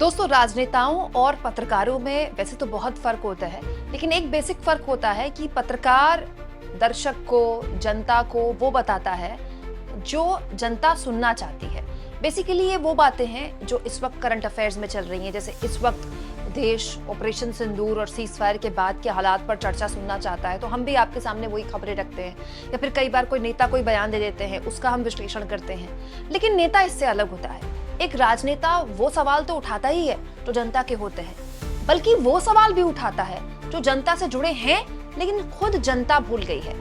दोस्तों, राजनेताओं और पत्रकारों में वैसे तो बहुत फर्क होता है, लेकिन एक बेसिक फर्क होता है कि पत्रकार दर्शक को, जनता को वो बताता है जो जनता सुनना चाहती है। बेसिकली ये वो बातें हैं जो इस वक्त करंट अफेयर्स में चल रही हैं। जैसे इस वक्त देश ऑपरेशन सिंदूर और सीज फायर के बाद के हालात पर चर्चा सुनना चाहता है, तो हम भी आपके सामने वही खबरें रखते हैं। या फिर कई बार कोई नेता कोई बयान दे देते हैं, उसका हम विश्लेषण करते हैं। लेकिन नेता इससे अलग होता है। एक राजनेता वो सवाल तो उठाता ही है जो जनता के होते हैं, बल्कि वो सवाल भी उठाता है जो जनता से जुड़े हैं लेकिन खुद जनता भूल गई है।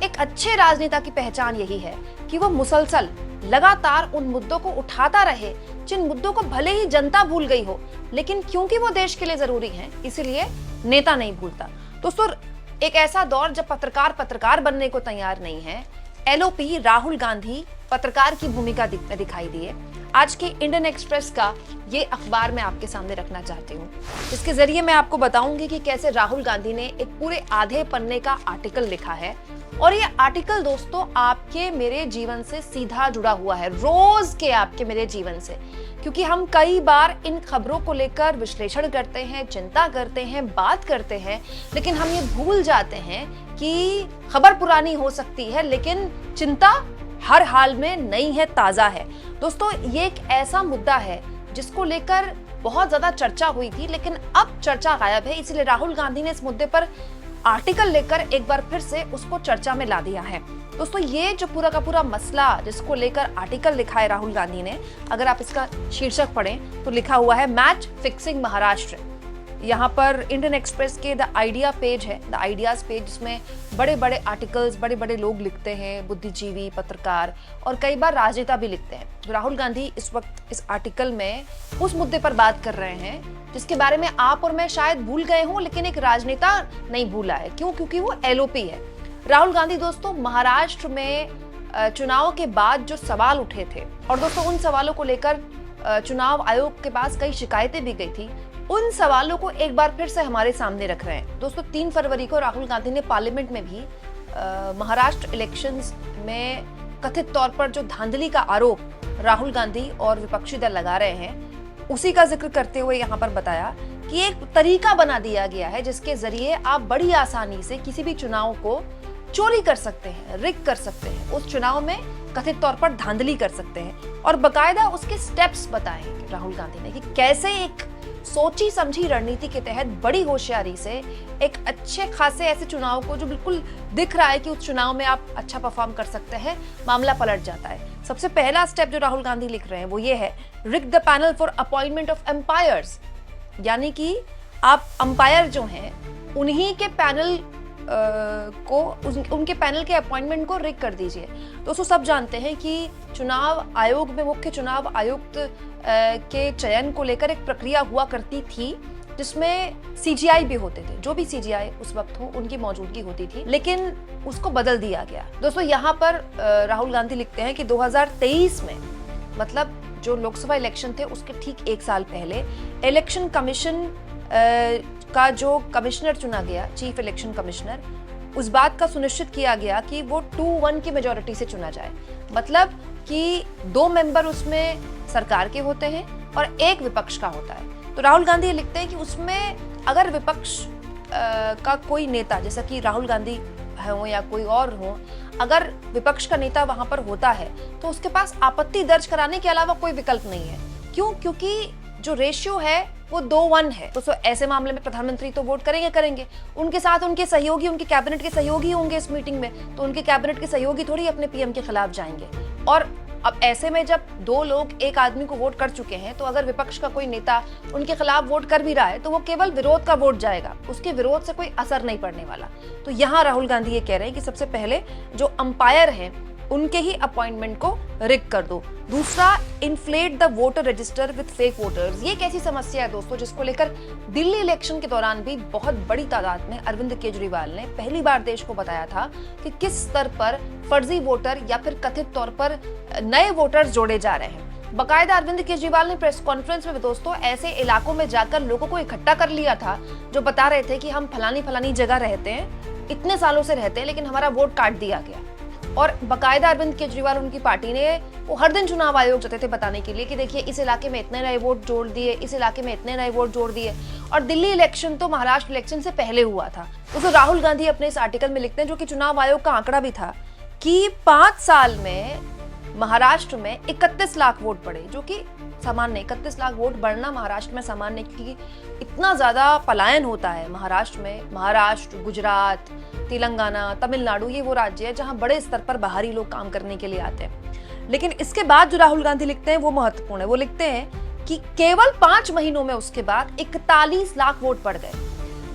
एक अच्छे राजनेता की पहचान यही है कि वो मुसलसल लगातार उन मुद्दों को उठाता रहे जिन मुद्दों को भले ही जनता भूल गई हो, लेकिन क्योंकि वो देश के लिए जरूरी हैं, इसीलिए नेता नहीं भूलता। दोस्तों, एक ऐसा दौर जब पत्रकार बनने को तैयार नहीं है, एलओपी राहुल गांधी पत्रकार की भूमिका दिखाई दिए। आज के इंडियन एक्सप्रेस का ये अखबार मैं आपके सामने रखना चाहती हूँ। इसके जरिए मैं आपको बताऊंगी कि कैसे राहुल गांधी ने एक पूरे आधे पन्ने का आर्टिकल लिखा है, और ये आर्टिकल दोस्तों आपके मेरे जीवन से सीधा जुड़ा हुआ है, रोज के आपके मेरे जीवन से। क्योंकि हम कई बार इन खबरों को लेकर विश्लेषण करते हैं, चिंता करते हैं, बात करते हैं, लेकिन हम ये भूल जाते हैं कि खबर पुरानी हो सकती है लेकिन चिंता हर हाल में नई है, ताजा है। दोस्तों, ये एक ऐसा मुद्दा है जिसको लेकर बहुत ज्यादा चर्चा हुई थी, लेकिन अब चर्चा गायब है। इसलिए राहुल गांधी ने इस मुद्दे पर आर्टिकल लेकर एक बार फिर से उसको चर्चा में ला दिया है। दोस्तों, ये जो पूरा का पूरा मसला जिसको लेकर आर्टिकल लिखा है राहुल गांधी ने, अगर आप इसका शीर्षक पढ़ें तो लिखा हुआ है मैच फिक्सिंग महाराष्ट्र। यहाँ पर इंडियन एक्सप्रेस के द आइडिया पेज है, द आइडियाज पेज, जिसमें बड़े बड़े आर्टिकल्स बड़े बड़े लोग लिखते हैं, बुद्धिजीवी, पत्रकार और कई बार राजनेता भी लिखते हैं। तो राहुल गांधी इस वक्त इस आर्टिकल में उस मुद्दे पर बात कर रहे हैं जिसके बारे में आप और मैं शायद भूल गए हों, लेकिन एक राजनेता नहीं भूला है। क्यों? क्योंकि वो एलओपी है। राहुल गांधी दोस्तों महाराष्ट्र में चुनाव के बाद जो सवाल उठे थे, और दोस्तों उन सवालों को लेकर चुनाव आयोग के पास कई शिकायतें भी गई थी, उन सवालों को एक बार फिर से हमारे सामने रख रहे हैं। दोस्तों, 3 फरवरी को राहुल गांधी ने पार्लियामेंट में भी महाराष्ट्र इलेक्शंस में कथित तौर पर जो धांधली का आरोप राहुल गांधी और विपक्षी दल लगा रहे हैं, उसी का जिक्र करते हुए यहाँ पर बताया कि एक तरीका बना दिया गया है जिसके जरिए आप बड़ी आसानी से किसी भी चुनाव को चोरी कर सकते हैं, रिग कर सकते हैं, उस चुनाव में कथित तौर पर धांधली कर सकते हैं। और बकायदा उसके स्टेप्स बताए राहुल गांधी ने कि कैसे एक सोची समझी रणनीति के तहत बड़ी होशियारी से एक अच्छे खासे ऐसे चुनाव को, जो बिल्कुल दिख रहा है कि उस चुनाव में आप अच्छा परफॉर्म कर सकते हैं, मामला पलट जाता है। सबसे पहला स्टेप जो राहुल गांधी लिख रहे हैं वो ये है, rig the panel for appointment of umpires. यानी कि आप अंपायर जो हैं उन्हीं के पैनल उनके पैनल के अपॉइंटमेंट को रिग कर दीजिए। दोस्तों, सब जानते हैं कि चुनाव आयोग में मुख्य चुनाव आयुक्त के चयन को लेकर एक प्रक्रिया हुआ करती थी जिसमें सीजीआई भी होते थे, जो भी सीजीआई उस वक्त हो उनकी मौजूदगी होती थी, लेकिन उसको बदल दिया गया। दोस्तों, यहाँ पर राहुल गांधी लिखते हैं कि 2023 में, मतलब जो लोकसभा इलेक्शन थे उसके ठीक 1 साल पहले, इलेक्शन कमीशन का जो कमिश्नर चुना गया, चीफ इलेक्शन कमिश्नर, उस बात का सुनिश्चित किया गया कि वो 2-1 की मेजोरिटी से चुना जाए। मतलब कि 2 मेंबर उसमें सरकार के होते हैं और 1 विपक्ष का होता है। तो राहुल गांधी लिखते हैं कि उसमें अगर विपक्ष का कोई नेता, जैसा कि राहुल गांधी हो या कोई और हो, अगर विपक्ष का नेता वहां पर होता है तो उसके पास आपत्ति दर्ज कराने के अलावा कोई विकल्प नहीं है। क्यों? क्योंकि जो रेशियो है वो 2-1 है। तो ऐसे मामले में प्रधानमंत्री तो वोट करेंगे, उनके साथ उनके सहयोगी, उनके कैबिनेट के सहयोगी होंगे इस मीटिंग में, तो उनके कैबिनेट के सहयोगी थोड़ी अपने पीएम के खिलाफ जाएंगे। और अब ऐसे में जब 2 लोग एक आदमी को वोट कर चुके हैं, तो अगर विपक्ष का कोई नेता उनके खिलाफ वोट कर भी रहा है तो वो केवल विरोध का वोट जाएगा, उसके विरोध से कोई असर नहीं पड़ने वाला। तो यहाँ राहुल गांधी ये कह रहे हैं कि सबसे पहले जो अंपायर हैं उनके ही अपॉइंटमेंट को रिग कर दो। दूसरा, inflate the voter register with fake voters. ये एक ऐसी समस्या है दोस्तों जिसको लेकर दिल्ली इलेक्शन के दौरान भी बहुत बड़ी तादाद में अरविंद केजरीवाल ने पहली बार देश को बताया था कि किस स्तर पर फर्जी वोटर या फिर कथित तौर पर नए वोटर्स जोड़े जा रहे हैं। बकायदा अरविंद केजरीवाल ने प्रेस कॉन्फ्रेंस में दोस्तों ऐसे इलाकों में जाकर लोगों को इकट्ठा कर लिया था जो बता रहे थे कि हम फलानी फलानी जगह रहते हैं, इतने सालों से रहते हैं, लेकिन हमारा वोट काट दिया गया। और बकायदा अरविंद केजरीवाल उनकी पार्टी ने वो हर दिन चुनाव आयोग जाते थे बताने के लिए कि देखिए इस इलाके में इतने नए वोट जोड़ दिए, इस इलाके में इतने नए वोट जोड़ दिए। और दिल्ली इलेक्शन तो महाराष्ट्र इलेक्शन से पहले हुआ था। तो राहुल गांधी अपने इस आर्टिकल में लिखते हैं, जो कि चुनाव आयोग का आंकड़ा भी था, कि 5 साल में महाराष्ट्र में 31 लाख वोट पड़े, जो कि सामान्य 31 लाख वोट बढ़ना महाराष्ट्र में सामान्य, क्योंकि इतना ज्यादा पलायन होता है महाराष्ट्र में। महाराष्ट्र, गुजरात, तेलंगाना, तमिलनाडु, ये वो राज्य है जहां बड़े स्तर पर बाहरी लोग काम करने के लिए आते हैं। लेकिन इसके बाद जो राहुल गांधी लिखते हैं वो महत्वपूर्ण है। वो लिखते हैं कि केवल 5 महीनों में उसके बाद 41 लाख वोट पड़ गए।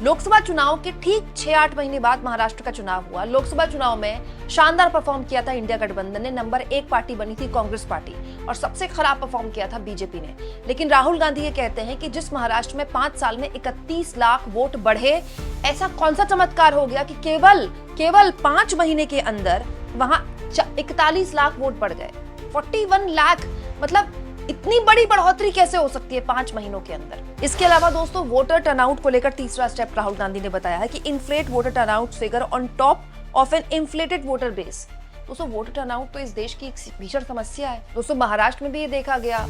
लोकसभा चुनाव के ठीक 6-8 महीने बाद महाराष्ट्र का चुनाव हुआ। लोकसभा चुनाव में शानदार परफॉर्म किया था इंडिया गठबंधन ने, नंबर 1 पार्टी बनी थी कांग्रेस पार्टी, और सबसे खराब परफॉर्म किया था बीजेपी ने। लेकिन राहुल गांधी ये कहते हैं कि जिस महाराष्ट्र में 5 साल में 31 लाख वोट बढ़े, ऐसा कौन सा चमत्कार हो गया कि केवल 5 महीने के अंदर वहां 41 लाख वोट बढ़ गए। 41 लाख, मतलब इतनी बड़ी बढ़ोतरी कैसे हो सकती है 5 महीनों के अंदर। इसके अलावा दोस्तों, वोटर टर्नआउट को लेकर तीसरा स्टेप राहुल गांधी ने बताया है कि inflate voter turnout figure on top of an inflated voter base. दोस्तों, वोटर टर्नआउट तो इस देश की एक भीषण समस्या है। दोस्तों, महाराष्ट्र में भी ये देखा गया,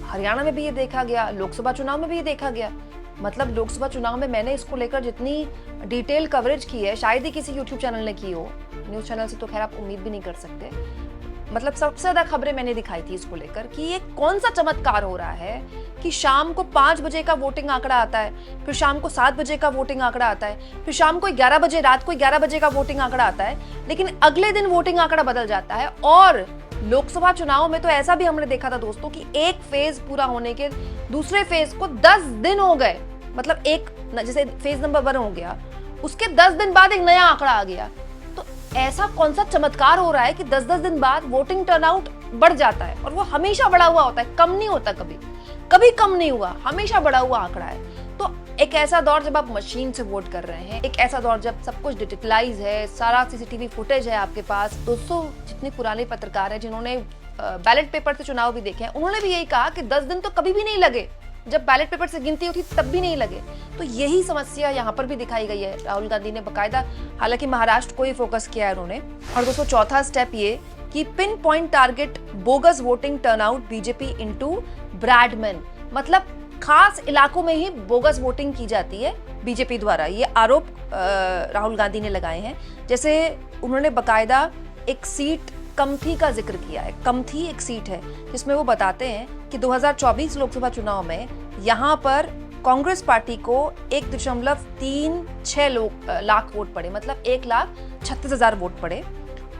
हरियाणा में भी ये देखा गया, लोकसभा चुनाव में भी ये देखा गया। मतलब लोकसभा चुनाव में मैंने इसको लेकर जितनी डिटेल कवरेज की है, शायद ही किसी यूट्यूब चैनल ने की हो। न्यूज चैनल से तो खैर आप उम्मीद भी नहीं कर सकते। मतलब सबसे ज्यादा खबरें मैंने दिखाई थी इसको लेकर कि ये कौन सा चमत्कार हो रहा है कि शाम को 5 बजे का वोटिंग आंकड़ा आता है, फिर शाम को 7 बजे का वोटिंग आंकड़ा आता है, फिर शाम को 11 बजे, रात को 11 बजे का वोटिंग आंकड़ा आता है, लेकिन अगले दिन वोटिंग आंकड़ा बदल जाता है। और लोकसभा चुनाव में तो ऐसा भी हमने देखा था दोस्तों कि एक फेज पूरा होने के दूसरे फेज को 10 दिन हो गए। मतलब एक, जैसे फेज नंबर 1 हो गया, उसके 10 दिन बाद एक नया आंकड़ा आ गया। ऐसा कौन सा चमत्कार हो रहा है कि 10-10 दिन बाद वोटिंग टर्नआउट बढ़ जाता है, और वो हमेशा बढ़ा हुआ होता है, कम नहीं होता। कभी कम नहीं हुआ, हमेशा बढ़ा हुआ आंकड़ा है। तो एक ऐसा दौर जब आप मशीन से वोट कर रहे हैं, एक ऐसा दौर जब सब कुछ डिजिटलाइज है, सारा सीसीटीवी फुटेज है आपके पास। दोस्तों, जितने पुराने पत्रकार हैं जिन्होंने बैलेट पेपर से चुनाव भी देखे हैं, उन्होंने भी यही कहा कि 10 दिन तो कभी भी नहीं लगे, जब बैलेट पेपर से गिनती होती तब भी नहीं लगे। तो यही समस्या यहाँ पर भी दिखाई गई है। राहुल गांधी ने बकायदा, हालांकि महाराष्ट्र को ही फोकस किया है उन्होंने। और दोस्तों, चौथा स्टेप ये कि pin point target bogus voting turnout BJP into Bradman. मतलब खास इलाकों में ही बोगस वोटिंग की जाती है बीजेपी द्वारा। ये आरोप राहुल गांधी ने लगाए हैं। जैसे उन्होंने बकायदा एक सीट कमथी का जिक्र किया है। कमथी एक सीट है जिसमें वो बताते हैं कि 2024 लोकसभा चुनाव में यहाँ पर कांग्रेस पार्टी को 1.36 लाख वोट पड़े, मतलब 1,36,000 वोट पड़े,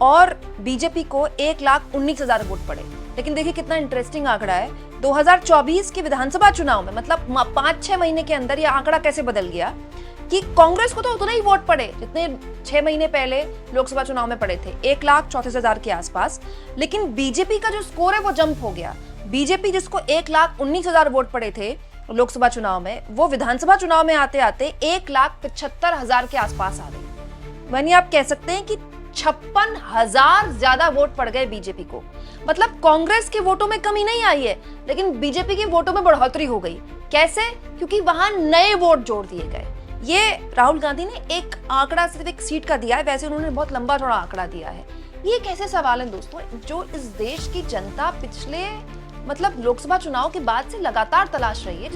और बीजेपी को 1,19,000 वोट पड़े। लेकिन देखिए कितना इंटरेस्टिंग आंकड़ा है। 2024 के विधानसभा चुनाव में, मतलब 5-6 महीने के अंदर यह आंकड़ा कैसे बदल गया कि कांग्रेस को तो उतने ही वोट पड़े जितने 6 महीने पहले लोकसभा चुनाव में पड़े थे, 1,34,000 के आसपास। लेकिन बीजेपी का जो स्कोर है वो जंप हो गया। बीजेपी जिसको 1,19,000 वोट पड़े थे लोकसभा चुनाव में, वो विधानसभा चुनाव में आते आते 1,75,000 के आसपास आ गई। यानी आप कह सकते हैं कि 56,000 ज्यादा वोट पड़ गए बीजेपी को। मतलब कांग्रेस के वोटों में कमी नहीं आई है, लेकिन बीजेपी के वोटों में बढ़ोतरी हो गई। कैसे? क्योंकि वहां नए वोट जोड़ दिए गए। ये राहुल गांधी ने एक आंकड़ा सिर्फ एक सीट का दिया है, वैसे उन्होंने बहुत लंबा चौड़ा आंकड़ा दिया है। ये कैसे सवाल है दोस्तों, जो इस देश की जनता पिछले, मतलब लोकसभा चुनाव के बाद से लगातार तलाश रही है,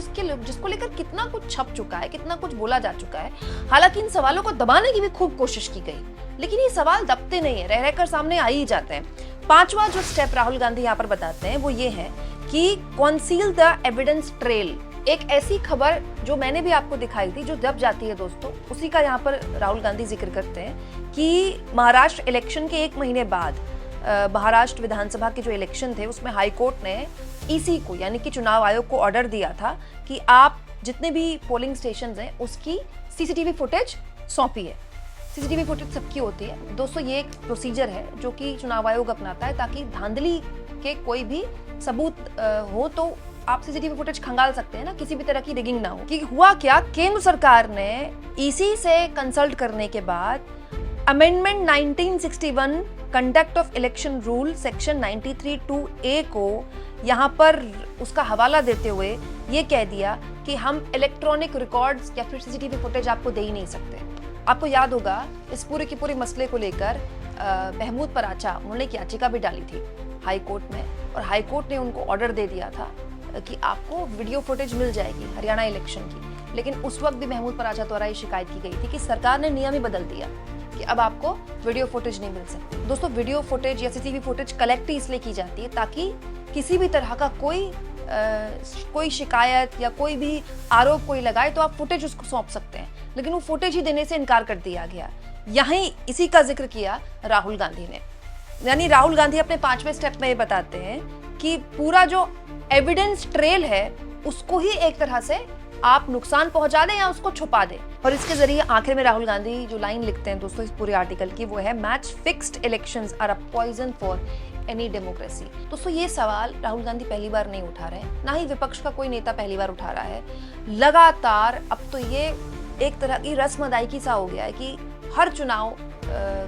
जिसको लेकर कितना कुछ छप चुका है, कितना कुछ बोला जा चुका है। हालांकि इन सवालों को दबाने की भी खूब कोशिश की गई, लेकिन ये सवाल दबते नहीं है, रह रहकर सामने आ ही जाते हैं। 5वां जो स्टेप राहुल गांधी यहाँ पर बताते हैं वो ये है कि कॉन्सील द एविडेंस ट्रेल। एक ऐसी खबर जो मैंने भी आपको दिखाई थी, जो दब जाती है दोस्तों, उसी का यहाँ पर राहुल गांधी जिक्र करते हैं कि महाराष्ट्र इलेक्शन के 1 महीने बाद महाराष्ट्र विधानसभा के जो इलेक्शन थे उसमें हाईकोर्ट ने ईसी को, यानी कि चुनाव आयोग को ऑर्डर दिया था कि आप जितने भी पोलिंग स्टेशन हैं उसकी सीसीटीवी फुटेज सौंपिए। सीसीटीवी फुटेज सबकी होती है दोस्तों। ये एक प्रोसीजर है जो कि चुनाव आयोग अपनाता है ताकि धांधली के कोई भी सबूत हो तो आप सीसीटीवी फुटेज खंगाल सकते हैं ना, किसी भी तरह की रिगिंग ना हो। कि हुआ क्या, केंद्र सरकार ने ईसी से कंसल्ट करने के बाद amendment 1961 conduct of election rule section 93(2)(a) को यहाँ पर उसका हवाला देते हुए ये कह दिया कि हम इलेक्ट्रॉनिक रिकॉर्ड्स या फिर सीसीटीवी फुटेज आपको दे ही नहीं सकते। आपको याद होगा इस पूरे के पूरे मसले को लेकर महमूद पराचा, उन्होंने एक याचिका भी डाली थी हाई कोर्ट में, और हाई कोर्ट ने उनको ऑर्डर दे दिया था कि आपको वीडियो फुटेज मिल जाएगी हरियाणा इलेक्शन की। लेकिन उस वक्त भी महमूद पराचा द्वारा ये शिकायत की गई थी कि सरकार ने नियम ही बदल दिया कि अब आपको वीडियो फुटेज नहीं मिल सकती। दोस्तों, वीडियो फुटेज या सीसीटीवी फुटेज कलेक्ट ही इसलिए की जाती है ताकि किसी भी तरह का कोई शिकायत या कोई भी आरोप कोई लगाए तो आप फुटेज उसको सौंप सकते हैं, लेकिन वो फुटेज ही देने से इनकार कर दिया गया। यहीं इसी का जिक्र किया राहुल गांधी ने, यानी राहुल गांधी अपने 5वें स्टेप में ये बताते हैं कि पूरा जो एविडेंस ट्रेल है उसको ही एक तरह से आप नुकसान पहुंचा दें या उसको छुपा दें। और इसके जरिए आखिर में राहुल गांधी जो लाइन लिखते हैं दोस्तों इस पूरे आर्टिकल की, वो है match fixed elections are a poison for any democracy. दोस्तों, ये सवाल राहुल गांधी पहली बार नहीं उठा रहे हैं, ना ही विपक्ष का कोई नेता पहली बार उठा रहा है। लगातार अब तो ये एक तरह की रस्म अदायगी सा हो गया है कि हर चुनाव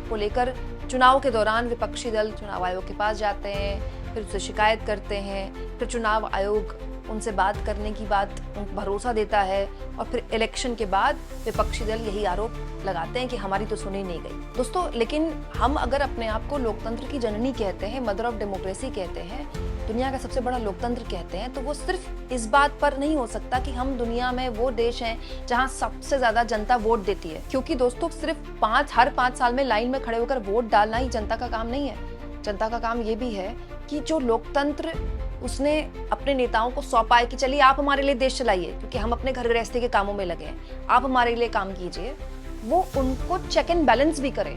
को लेकर चुनाव के दौरान विपक्षी दल चुनाव आयोग के पास जाते हैं, फिर उससे शिकायत करते हैं, फिर चुनाव आयोग उनसे बात करने की बात उनको भरोसा देता है, और फिर इलेक्शन के बाद विपक्षी दल यही आरोप लगाते हैं कि हमारी तो सुनी नहीं गई। दोस्तों, लेकिन हम अगर अपने आप को लोकतंत्र की जननी कहते हैं, मदर ऑफ डेमोक्रेसी कहते हैं, दुनिया का सबसे बड़ा लोकतंत्र कहते हैं, तो वो सिर्फ इस बात पर नहीं हो सकता कि हम दुनिया में वो देश हैं जहां सबसे ज्यादा जनता वोट देती है। क्योंकि दोस्तों, सिर्फ हर 5 साल में लाइन में खड़े होकर वोट डालना ही जनता का काम नहीं है। जनता का काम ये भी है कि जो लोकतंत्र उसने अपने नेताओं को सौंपा है कि चलिए आप हमारे लिए देश चलाइए, क्योंकि हम अपने घर गृहस्थी के कामों में लगे हैं, आप हमारे लिए काम कीजिए, वो उनको चेक एंड बैलेंस भी करे,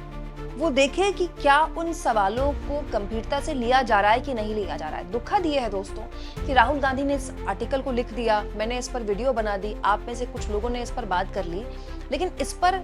वो देखे कि क्या उन सवालों को गंभीरता से लिया जा रहा है कि नहीं लिया जा रहा है। दुखद ये है दोस्तों कि राहुल गांधी ने इस आर्टिकल को लिख दिया, मैंने इस पर वीडियो बना दी, आप में से कुछ लोगों ने इस पर बात कर ली, लेकिन इस पर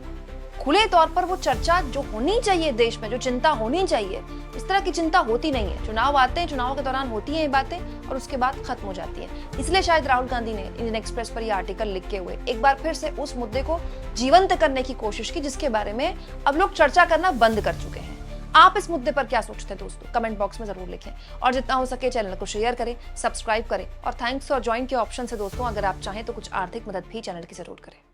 खुले तौर पर वो चर्चा जो होनी चाहिए देश में, जो चिंता होनी चाहिए, इस तरह की चिंता होती नहीं है। चुनाव आते हैं, चुनाव के दौरान होती हैं ये बातें और उसके बाद खत्म हो जाती है। इसलिए शायद राहुल गांधी ने इंडियन एक्सप्रेस पर ये आर्टिकल लिख के हुए एक बार फिर से उस मुद्दे को जीवंत करने की कोशिश की जिसके बारे में अब लोग चर्चा करना बंद कर चुके हैं। आप इस मुद्दे पर क्या सोचते हैं दोस्तों? कमेंट बॉक्स में जरूर लिखें, और जितना हो सके चैनल को शेयर करें, सब्सक्राइब करें, और थैंक्स और ज्वाइन के ऑप्शन से दोस्तों अगर आप चाहें तो कुछ आर्थिक मदद भी चैनल की जरूर करें।